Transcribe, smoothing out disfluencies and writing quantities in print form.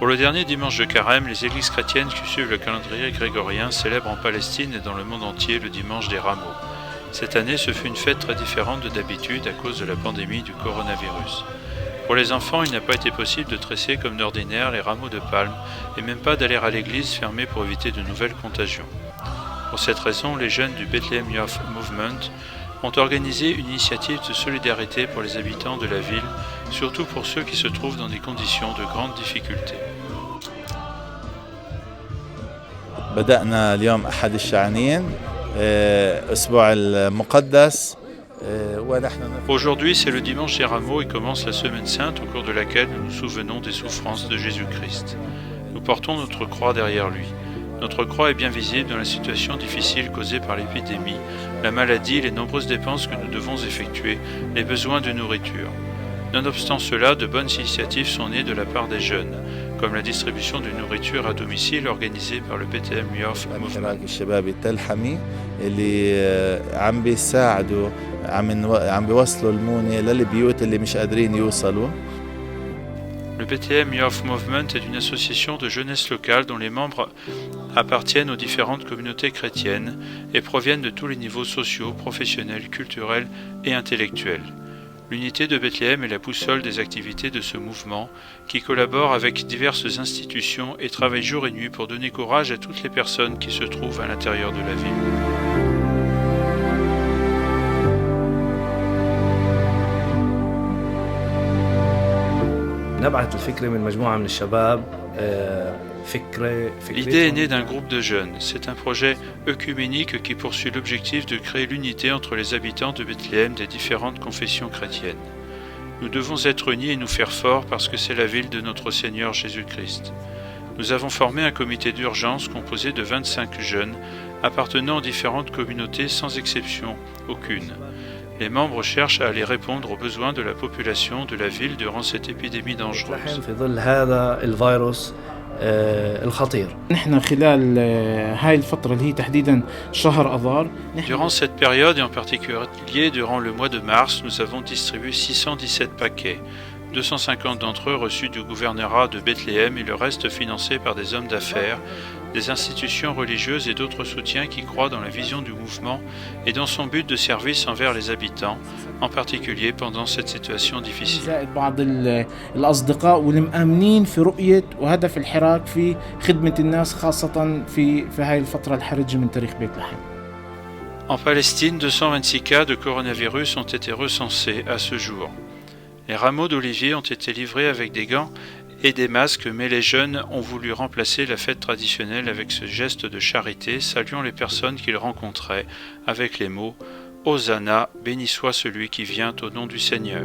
Pour le dernier dimanche de Carême, les églises chrétiennes qui suivent le calendrier grégorien célèbrent en Palestine et dans le monde entier le dimanche des Rameaux. Cette année, ce fut une fête très différente de d'habitude à cause de la pandémie du coronavirus. Pour les enfants, il n'a pas été possible de tresser comme d'ordinaire les rameaux de palme et même pas d'aller à l'église fermée pour éviter de nouvelles contagions. Pour cette raison, les jeunes du Bethlehem Youth Movement ont organisé une initiative de solidarité pour les habitants de la ville, surtout pour ceux qui se trouvent dans des conditions de grande difficulté. بدأنا اليوم أحد الشعانين أسبوع المقدس. Aujourd'hui, c'est le dimanche des Rameaux et commence la Semaine Sainte au cours de laquelle nous nous souvenons des souffrances de Jésus-Christ. Nous portons notre croix derrière lui. Notre croix est bien visible dans la situation difficile causée par l'épidémie, la maladie, les nombreuses dépenses que nous devons effectuer, les besoins de nourriture. Nonobstant cela, de bonnes initiatives sont nées de la part des jeunes, comme la distribution de nourriture à domicile organisée par le Bethlehem Youth Movement. الشباب التلحمي اللي عم بيساعدوا عم بيوصلوا المونة للبيوت اللي مش قادرين يوصلوا. Le Bethlehem Youth Movement est une association de jeunesse locale dont les membres appartiennent aux différentes communautés chrétiennes et proviennent de tous les niveaux sociaux, professionnels, culturels et intellectuels. L'unité de Bethléem est la boussole des activités de ce mouvement qui collabore avec diverses institutions et travaille jour et nuit pour donner courage à toutes les personnes qui se trouvent à l'intérieur de la ville. L'idée est née d'un groupe de jeunes. C'est un projet œcuménique qui poursuit l'objectif de créer l'unité entre les habitants de Bethléem des différentes confessions chrétiennes. Nous devons être unis et nous faire forts parce que c'est la ville de notre Seigneur Jésus-Christ. Nous avons formé un comité d'urgence composé de 25 jeunes appartenant aux différentes communautés sans exception aucune. Les membres cherchent à aller répondre aux besoins de la population de la ville durant cette épidémie dangereuse. Durant cette période et en particulier durant le mois de mars, nous avons distribué 617 paquets, 250 d'entre eux reçus du gouvernorat de Bethléem et le reste financé par des hommes d'affaires, des institutions religieuses et d'autres soutiens qui croient dans la vision du mouvement et dans son but de service envers les habitants, en particulier pendant cette situation difficile. En Palestine, 226 cas de coronavirus ont été recensés à ce jour. Les rameaux d'olivier ont été livrés avec des gants et des masques, mais les jeunes ont voulu remplacer la fête traditionnelle avec ce geste de charité, saluant les personnes qu'ils rencontraient avec les mots « Hosanna, béni soit celui qui vient au nom du Seigneur ».